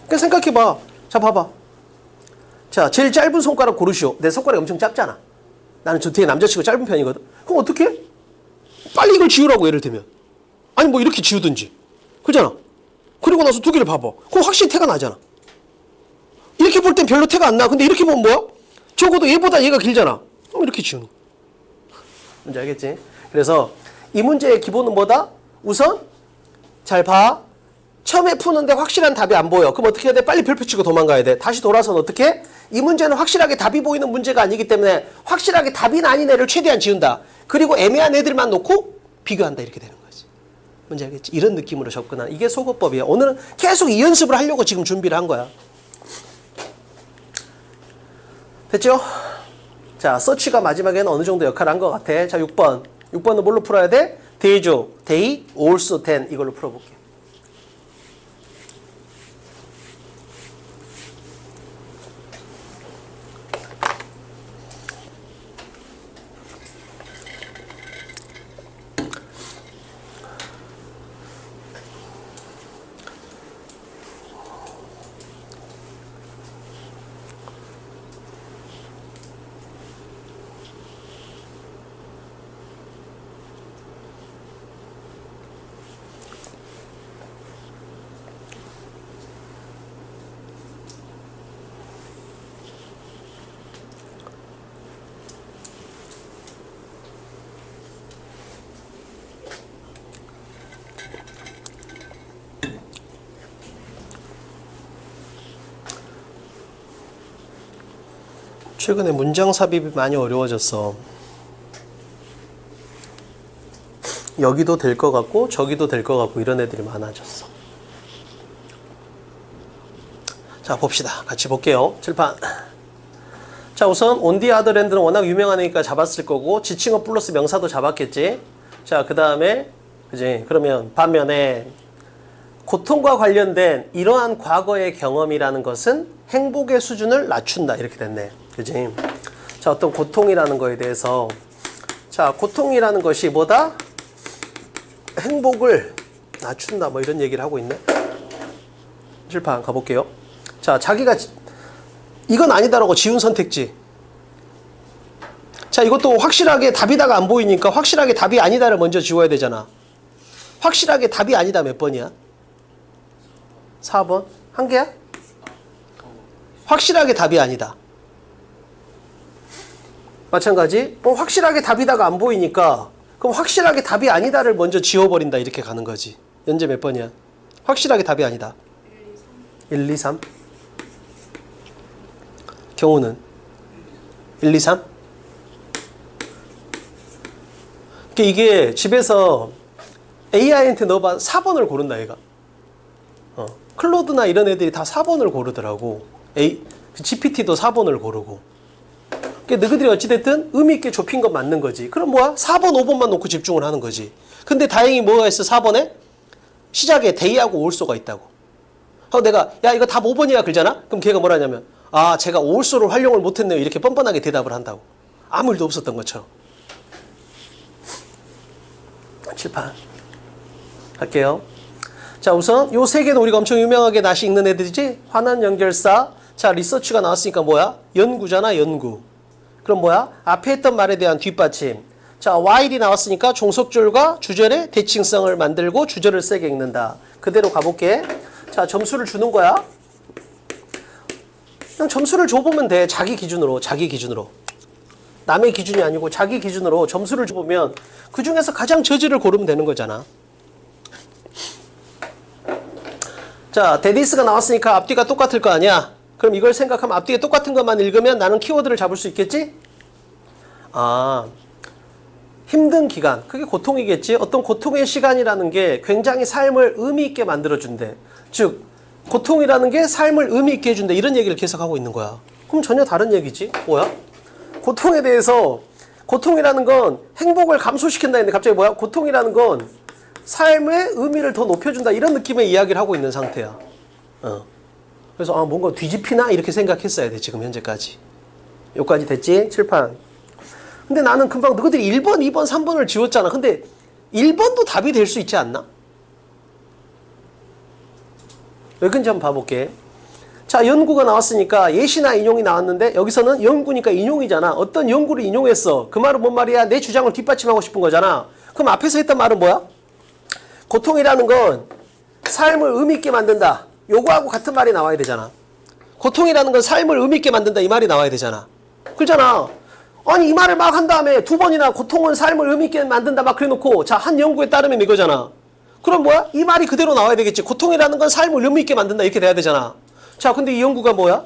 그러니까 생각해봐. 자, 봐봐. 자, 제일 짧은 손가락 고르시오. 내 손가락이 엄청 짧잖아. 나는 저 뒤에 남자치고 짧은 편이거든. 그럼 어떡해? 빨리 이걸 지우라고, 예를 들면. 아니 뭐 이렇게 지우든지. 그잖아. 그리고 나서 두 개를 봐봐. 그럼 확실히 태가 나잖아. 이렇게 볼 땐 별로 태가 안 나. 근데 이렇게 보면 뭐야? 적어도 얘보다 얘가 길잖아. 그럼 이렇게 지우는 거야. 뭔지 알겠지? 그래서 이 문제의 기본은 뭐다? 우선 잘 봐. 처음에 푸는데 확실한 답이 안 보여. 그럼 어떻게 해야 돼? 빨리 별표 치고 도망가야 돼. 다시 돌아서는 어떻게? 이 문제는 확실하게 답이 보이는 문제가 아니기 때문에 확실하게 답이 아닌 애를 최대한 지운다. 그리고 애매한 애들만 놓고 비교한다. 이렇게 되는 거지. 뭔지 알겠지? 이런 느낌으로 접근하는 이게 소거법이야. 오늘은 계속 이 연습을 하려고 지금 준비를 한 거야. 됐죠? 자, 서치가 마지막에는 어느 정도 역할을 한 것 같아. 자, 6번. 6번은 뭘로 풀어야 돼? 대조, they, also, then 이걸로 풀어볼게. 최근에 문장 삽입이 많이 어려워졌어. 여기도 될 것 같고 저기도 될 것 같고 이런 애들이 많아졌어. 자, 봅시다. 같이 볼게요. 칠판. 자, 우선 on the other hand는 워낙 유명하니까 잡았을 거고 지칭어 플러스 명사도 잡았겠지. 자, 그 다음에 그지? 그러면 반면에 고통과 관련된 이러한 과거의 경험이라는 것은 행복의 수준을 낮춘다. 이렇게 됐네. 그지? 자, 어떤 고통이라는 거에 대해서 자, 고통이라는 것이 뭐다? 행복을 낮춘다. 뭐 이런 얘기를 하고 있네. 칠판 가볼게요. 자, 자기가 이건 아니다라고 지운 선택지. 자, 이것도 확실하게 답이다가 안 보이니까 확실하게 답이 아니다를 먼저 지워야 되잖아. 확실하게 답이 아니다 몇 번이야? 4번? 한 개야? 확실하게 답이 아니다. 마찬가지. 확실하게 답이다가 안 보이니까 그럼 확실하게 답이 아니다를 먼저 지워버린다. 이렇게 가는 거지. 현재 몇 번이야? 확실하게 답이 아니다. 1, 2, 3. 경우는 1, 2, 3. 이게 집에서 AI한테 넣어봐 4번을 고른다 얘가. 클로드나 이런 애들이 다 4번을 고르더라고. GPT도 4번을 고르고. 그러니까 너희들이 어찌됐든 의미 있게 좁힌 건 맞는 거지. 그럼 뭐야? 4번, 5번만 놓고 집중을 하는 거지. 근데 다행히 뭐가 있어? 4번에 시작에 데이하고 올소가 있다고. 하고 내가 야 이거 답 5번이야 그러잖아? 그럼 걔가 뭐라냐면 아 제가 올소를 활용을 못했네요. 이렇게 뻔뻔하게 대답을 한다고. 아무 일도 없었던 것처럼. 칠판 할게요. 자, 우선 요 세 개는 우리가 엄청 유명하게 낯이 익는 애들이지. 환원 연결사. 자, 리서치가 나왔으니까 뭐야? 연구잖아, 연구. 그럼 뭐야? 앞에 했던 말에 대한 뒷받침. 자, while이 나왔으니까 종속절과 주절의 대칭성을 만들고 주절을 세게 읽는다. 그대로 가볼게. 자, 점수를 주는 거야. 그냥 점수를 줘보면 돼. 자기 기준으로, 자기 기준으로. 남의 기준이 아니고 자기 기준으로 점수를 줘보면 그 중에서 가장 저지를 고르면 되는 거잖아. 자, 데디스가 나왔으니까 앞뒤가 똑같을 거 아니야. 그럼 이걸 생각하면 앞뒤에 똑같은 것만 읽으면 나는 키워드를 잡을 수 있겠지? 아, 힘든 기간. 그게 고통이겠지? 어떤 고통의 시간이라는 게 굉장히 삶을 의미 있게 만들어준대. 즉, 고통이라는 게 삶을 의미 있게 해준대. 이런 얘기를 계속하고 있는 거야. 그럼 전혀 다른 얘기지? 뭐야? 고통에 대해서 고통이라는 건 행복을 감소시킨다 했는데 갑자기 뭐야? 고통이라는 건 삶의 의미를 더 높여준다. 이런 느낌의 이야기를 하고 있는 상태야. 그래서 아 뭔가 뒤집히나? 이렇게 생각했어야 돼. 지금 현재까지. 여기까지 됐지? 칠판. 근데 나는 금방 너희들이 1번, 2번, 3번을 지웠잖아. 근데 1번도 답이 될 수 있지 않나? 왜 그런지 한번 봐볼게. 자, 연구가 나왔으니까 예시나 인용이 나왔는데 여기서는 연구니까 인용이잖아. 어떤 연구를 인용했어. 그 말은 뭔 말이야? 내 주장을 뒷받침하고 싶은 거잖아. 그럼 앞에서 했던 말은 뭐야? 고통이라는 건 삶을 의미 있게 만든다. 요거하고 같은 말이 나와야 되잖아. 고통이라는 건 삶을 의미 있게 만든다. 이 말이 나와야 되잖아. 그렇잖아. 아니 이 말을 막 한 다음에 두 번이나 고통은 삶을 의미 있게 만든다 막 그래놓고 자, 한 연구에 따르면 이거잖아. 그럼 뭐야? 이 말이 그대로 나와야 되겠지. 고통이라는 건 삶을 의미 있게 만든다. 이렇게 돼야 되잖아. 자, 근데 이 연구가 뭐야?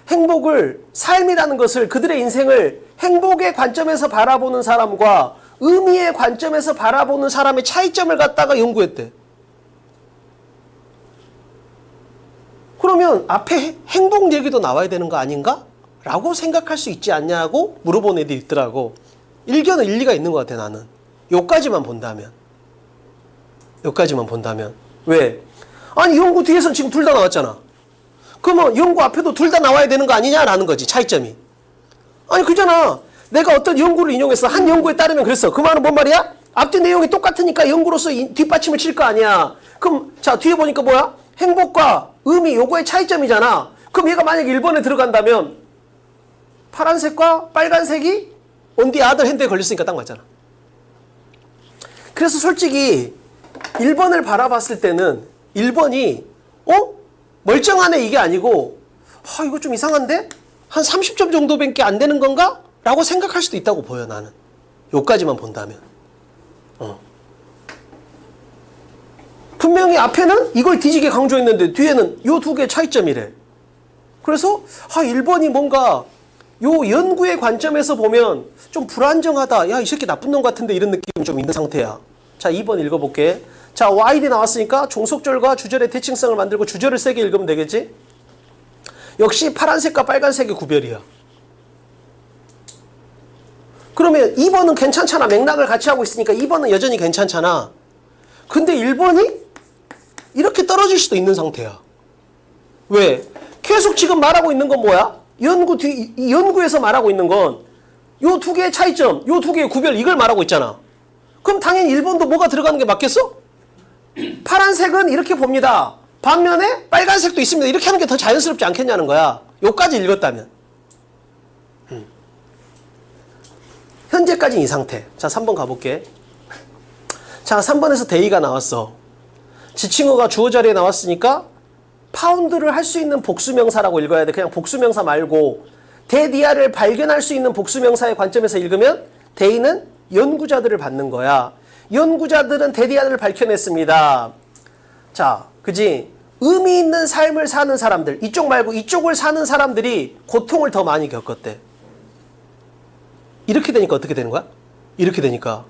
행복을, 삶이라는 것을, 그들의 인생을 행복의 관점에서 바라보는 사람과 의미의 관점에서 바라보는 사람의 차이점을 갖다가 연구했대. 그러면 앞에 행복 얘기도 나와야 되는 거 아닌가? 라고 생각할 수 있지 않냐고 물어본 애들이 있더라고. 일견은 일리가 있는 것 같아, 나는. 요까지만 본다면. 요까지만 본다면. 왜? 아니, 연구 뒤에선 지금 둘 다 나왔잖아. 그러면 연구 앞에도 둘 다 나와야 되는 거 아니냐라는 거지, 차이점이. 아니, 그잖아. 내가 어떤 연구를 인용해서 한 연구에 따르면 그랬어. 그 말은 뭔 말이야? 앞뒤 내용이 똑같으니까 연구로서 뒷받침을 칠 거 아니야. 그럼, 자, 뒤에 보니까 뭐야? 행복과 의미, 요거의 차이점이잖아. 그럼 얘가 만약에 1번에 들어간다면 파란색과 빨간색이 on the other hand에 걸렸으니까 딱 맞잖아. 그래서 솔직히 1번을 바라봤을 때는 1번이 멀쩡하네 이게 아니고 이거 좀 이상한데? 한 30점 정도밖에 안 되는 건가? 라고 생각할 수도 있다고 보여 나는. 요까지만 본다면. 분명히 앞에는 이걸 뒤지게 강조했는데 뒤에는 요 두 개의 차이점이래. 그래서 1번이 뭔가 요 연구의 관점에서 보면 좀 불안정하다. 야, 이 새끼 나쁜 놈 같은데 이런 느낌이 좀 있는 상태야. 자, 2번 읽어볼게. 자, while이 나왔으니까 종속절과 주절의 대칭성을 만들고 주절을 세게 읽으면 되겠지? 역시 파란색과 빨간색의 구별이야. 그러면 2번은 괜찮잖아. 맥락을 같이 하고 있으니까 2번은 여전히 괜찮잖아. 근데 1번이 이렇게 떨어질 수도 있는 상태야. 왜? 계속 지금 말하고 있는 건 뭐야? 연구에서 말하고 있는 건 요 두 개의 차이점, 요 두 개의 구별 이걸 말하고 있잖아. 그럼 당연히 1번도 뭐가 들어가는 게 맞겠어? 파란색은 이렇게 봅니다. 반면에 빨간색도 있습니다. 이렇게 하는 게 더 자연스럽지 않겠냐는 거야. 요까지 읽었다면. 현재까지는 이 상태. 자, 3번 가볼게. 자, 3번에서 대의가 나왔어. 지칭어가 주어 자리에 나왔으니까 파운드를 할 수 있는 복수명사라고 읽어야 돼. 그냥 복수명사 말고 대디아를 발견할 수 있는 복수명사의 관점에서 읽으면 대의는 연구자들을 받는 거야. 연구자들은 대디아를 밝혀냈습니다. 자, 그지? 의미 있는 삶을 사는 사람들, 이쪽 말고 이쪽을 사는 사람들이 고통을 더 많이 겪었대. 이렇게 되니까 어떻게 되는 거야? 이렇게 되니까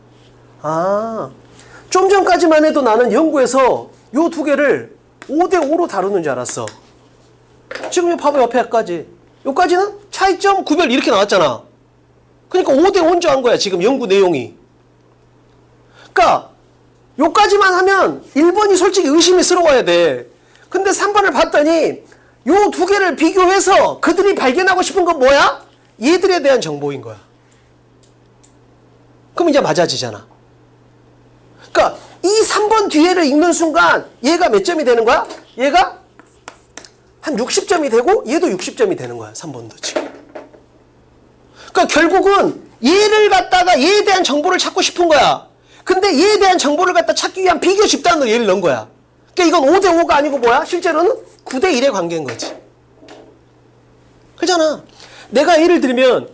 좀 전까지만 해도 나는 연구에서 요 두 개를 5대5로 다루는 줄 알았어. 지금 봐봐 옆에까지. 여기까지는 차이점, 구별 이렇게 나왔잖아. 그러니까 5대5인 줄 안 거야 지금 연구 내용이. 그러니까 요까지만 하면 1번이 솔직히 의심스러워야 돼. 근데 3번을 봤더니 요 두 개를 비교해서 그들이 발견하고 싶은 건 뭐야? 얘들에 대한 정보인 거야. 그럼 이제 맞아지잖아. 그러니까 이 3번 뒤에를 읽는 순간 얘가 몇 점이 되는 거야? 얘가 한 60점이 되고 얘도 60점이 되는 거야. 3번도 지금. 그러니까 결국은 얘를 갖다가 얘에 대한 정보를 찾고 싶은 거야. 근데 얘에 대한 정보를 갖다 찾기 위한 비교 집단으로 얘를 넣은 거야. 그러니까 이건 5대5가 아니고 뭐야? 실제로는 9대1의 관계인 거지. 그렇잖아. 내가 예를 들면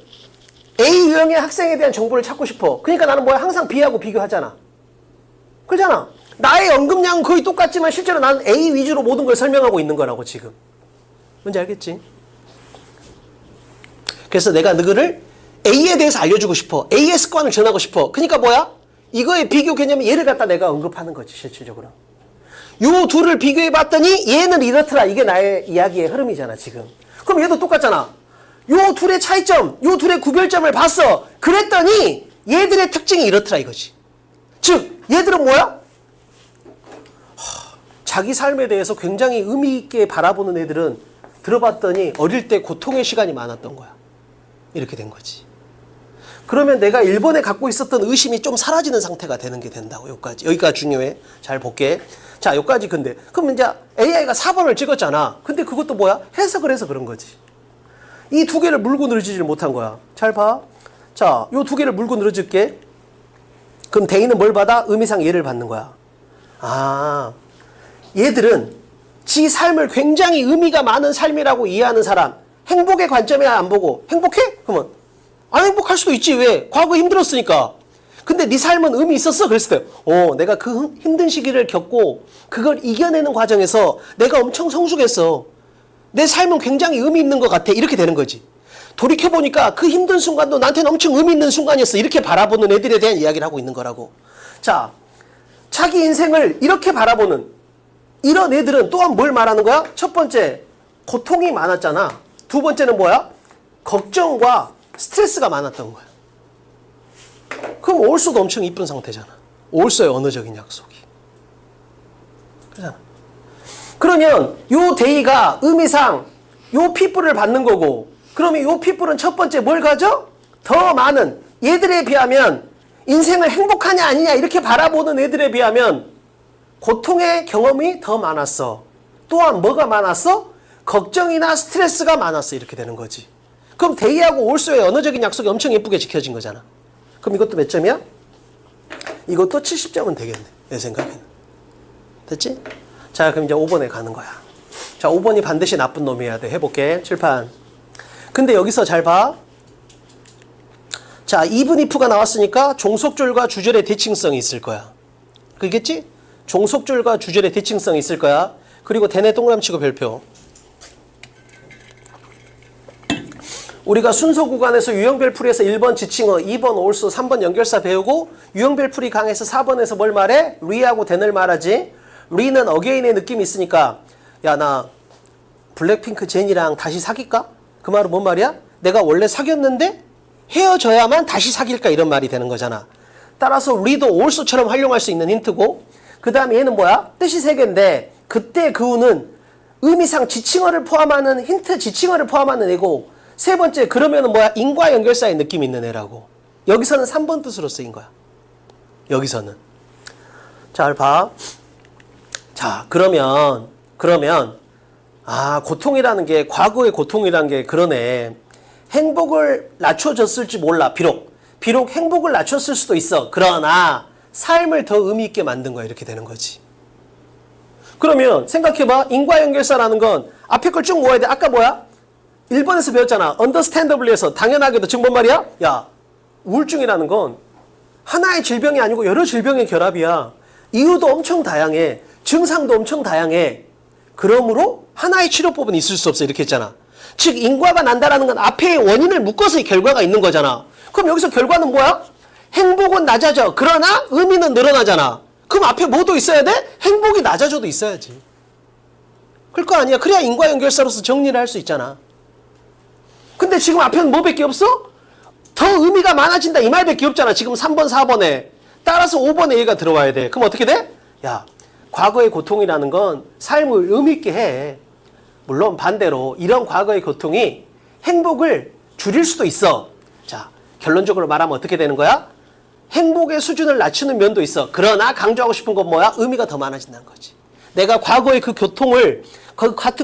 A 유형의 학생에 대한 정보를 찾고 싶어. 그러니까 나는 뭐야? 항상 B하고 비교하잖아. 그렇잖아. 나의 언급량은 거의 똑같지만 실제로 나는 A 위주로 모든 걸 설명하고 있는 거라고 지금. 뭔지 알겠지? 그래서 내가 너를 A에 대해서 알려주고 싶어. A의 습관을 전하고 싶어. 그러니까 뭐야? 이거의 비교 개념이 얘를 갖다 내가 언급하는 거지 실질적으로. 요 둘을 비교해 봤더니 얘는 이렇더라. 이게 나의 이야기의 흐름이잖아 지금. 그럼 얘도 똑같잖아. 요 둘의 차이점, 요 둘의 구별점을 봤어. 그랬더니 얘들의 특징이 이렇더라 이거지. 즉 얘들은 뭐야? 자기 삶에 대해서 굉장히 의미 있게 바라보는 애들은 들어봤더니 어릴 때 고통의 시간이 많았던 거야. 이렇게 된 거지. 그러면 내가 1번에 갖고 있었던 의심이 좀 사라지는 상태가 되는 게 된다고. 여기까지 중요해. 잘 볼게. 자, 여기까지 근데 그럼 이제 AI가 4번을 찍었잖아. 근데 그것도 뭐야? 해석을 해서 그런 거지. 이 두 개를 물고 늘어지질 못한 거야. 잘 봐. 자, 요 두 개를 물고 늘어질게. 그럼 대인은 뭘 받아? 의미상 얘를 받는 거야. 얘들은 지 삶을 굉장히 의미가 많은 삶이라고 이해하는 사람, 행복의 관점에 안 보고 행복해? 그러면 안 행복할 수도 있지. 왜? 과거 힘들었으니까. 근데 네 삶은 의미 있었어? 그랬을 때, 내가 그 힘든 시기를 겪고 그걸 이겨내는 과정에서 내가 엄청 성숙했어. 내 삶은 굉장히 의미 있는 것 같아. 이렇게 되는 거지. 돌이켜보니까 그 힘든 순간도 나한테는 엄청 의미 있는 순간이었어. 이렇게 바라보는 애들에 대한 이야기를 하고 있는 거라고. 자, 자기 인생을 이렇게 바라보는 이런 애들은 또한 뭘 말하는 거야? 첫 번째, 고통이 많았잖아. 두 번째는 뭐야? 걱정과 스트레스가 많았던 거야. 그럼 올소도 엄청 이쁜 상태잖아. 올소의 언어적인 약속이. 그렇잖아. 그러면 요 데이가 의미상 요 피플을 받는 거고, 그러면 요 피플은 첫 번째 뭘 가져? 더 많은 얘들에 비하면 인생을 행복하냐 아니냐 이렇게 바라보는 애들에 비하면 고통의 경험이 더 많았어. 또한 뭐가 많았어? 걱정이나 스트레스가 많았어. 이렇게 되는 거지. 그럼 데이하고 올소의 언어적인 약속이 엄청 예쁘게 지켜진 거잖아. 그럼 이것도 몇 점이야? 이것도 70점은 되겠네. 내 생각에는. 됐지? 자, 그럼 이제 5번에 가는 거야. 자, 5번이 반드시 나쁜 놈이어야 돼. 해볼게. 칠판. 근데 여기서 잘 봐. 자, even if가 나왔으니까 종속줄과 주절의 대칭성이 있을 거야. 그겠지? 종속줄과 주절의 대칭성이 있을 거야. 그리고 대내 동그라미치고 별표. 우리가 순서 구간에서 유형별 풀이에서 1번 지칭어, 2번 올소, 3번 연결사 배우고 유형별 풀이 강에서 4번에서 뭘 말해? 리하고 den을 말하지. 리는 어게인의 느낌이 있으니까 야, 나 블랙핑크 제니랑 다시 사귈까? 그 말은 뭔 말이야? 내가 원래 사귀었는데 헤어져야만 다시 사귈까? 이런 말이 되는 거잖아. 따라서 리도 올소처럼 활용할 수 있는 힌트고, 그 다음에 얘는 뭐야? 뜻이 세 개인데 그때 그 후는 의미상 지칭어를 포함하는 힌트 지칭어를 포함하는 애고, 세 번째 그러면은 뭐야? 인과 연결사의 느낌이 있는 애라고. 여기서는 3번 뜻으로 쓰인 거야. 여기서는. 잘 봐. 자, 그러면 고통이라는 게, 과거의 고통이라는 게 그러네. 행복을 낮춰줬을지 몰라. 비록 행복을 낮췄을 수도 있어. 그러나 삶을 더 의미 있게 만든 거야. 이렇게 되는 거지. 그러면 생각해봐. 인과 연결사라는 건 앞에 걸 쭉 모아야 돼. 아까 뭐야? 1번에서 배웠잖아. understandably에서 당연하게도 지금 뭔 말이야? 야, 우울증이라는 건 하나의 질병이 아니고 여러 질병의 결합이야. 이유도 엄청 다양해. 증상도 엄청 다양해. 그러므로 하나의 치료법은 있을 수 없어. 이렇게 했잖아. 즉 인과가 난다라는 건 앞에 원인을 묶어서 이 결과가 있는 거잖아. 그럼 여기서 결과는 뭐야? 행복은 낮아져. 그러나 의미는 늘어나잖아. 그럼 앞에 뭐도 있어야 돼? 행복이 낮아져도 있어야지. 그럴 거 아니야. 그래야 인과 연결사로서 정리를 할 수 있잖아. 근데 지금 앞에는 뭐밖에 없어? 더 의미가 많아진다 이 말밖에 없잖아. 지금 3번 4번에. 따라서 5번에 얘가 들어와야 돼. 그럼 어떻게 돼? 야, 과거의 고통이라는 건 삶을 의미 있게 해. 물론 반대로 이런 과거의 고통이 행복을 줄일 수도 있어. 자, 결론적으로 말하면 어떻게 되는 거야? 행복의 수준을 낮추는 면도 있어. 그러나 강조하고 싶은 건 뭐야? 의미가 더 많아진다는 거지. 내가 과거의 그 고통을,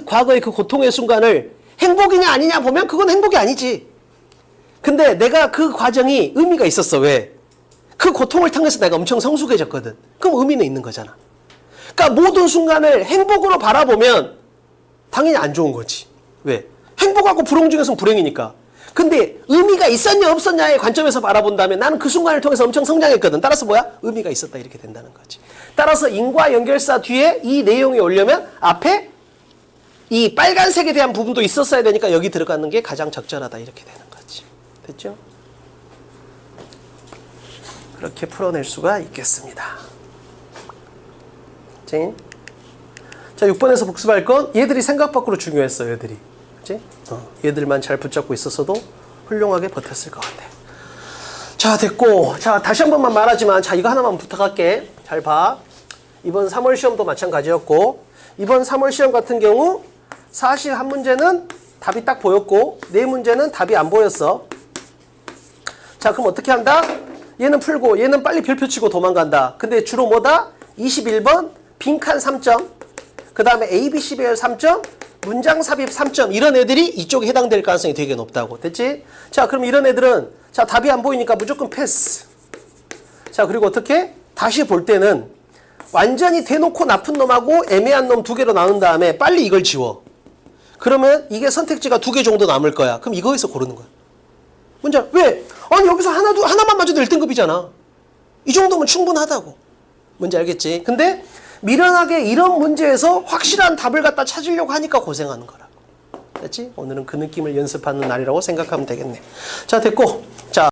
과거의 그 고통의 순간을 행복이냐 아니냐 보면 그건 행복이 아니지. 근데 내가 그 과정이 의미가 있었어. 왜? 그 고통을 통해서 내가 엄청 성숙해졌거든. 그럼 의미는 있는 거잖아. 그러니까 모든 순간을 행복으로 바라보면 당연히 안 좋은 거지. 왜? 행복하고 불행 중에서는 불행이니까. 근데 의미가 있었냐 없었냐의 관점에서 바라본다면 나는 그 순간을 통해서 엄청 성장했거든. 따라서 뭐야? 의미가 있었다 이렇게 된다는 거지. 따라서 인과 연결사 뒤에 이 내용이 오려면 앞에 이 빨간색에 대한 부분도 있었어야 되니까 여기 들어가는 게 가장 적절하다 이렇게 되는 거지. 됐죠? 그렇게 풀어낼 수가 있겠습니다. 자, 6번에서 복습할 건 얘들이 생각 밖으로 중요했어. 얘들이. 그치? 얘들만 잘 붙잡고 있었어도 훌륭하게 버텼을 것 같아. 자, 됐고. 자, 다시 한 번만 말하지만 자, 이거 하나만 부탁할게. 잘 봐. 이번 3월 시험도 마찬가지였고, 이번 3월 시험 같은 경우 사실 한 문제는 답이 딱 보였고 네 문제는 답이 안 보였어. 자, 그럼 어떻게 한다? 얘는 풀고 얘는 빨리 별표 치고 도망간다. 근데 주로 뭐다? 21번 빈칸 3점, 그 다음에 ABC 배열 3점, 문장 삽입 3점, 이런 애들이 이쪽에 해당될 가능성이 되게 높다고. 됐지? 자, 그럼 이런 애들은 자, 답이 안 보이니까 무조건 패스. 자, 그리고 어떻게? 다시 볼 때는 완전히 대놓고 나쁜 놈하고 애매한 놈 두 개로 나눈 다음에 빨리 이걸 지워. 그러면 이게 선택지가 2개 정도 남을 거야. 그럼 이거에서 고르는 거야. 문제 왜? 아니 여기서 하나만 맞아도 1등급이잖아. 이 정도면 충분하다고. 뭔지 알겠지? 근데 미련하게 이런 문제에서 확실한 답을 갖다 찾으려고 하니까 고생하는 거라. 됐지? 오늘은 그 느낌을 연습하는 날이라고 생각하면 되겠네. 자, 됐고. 자.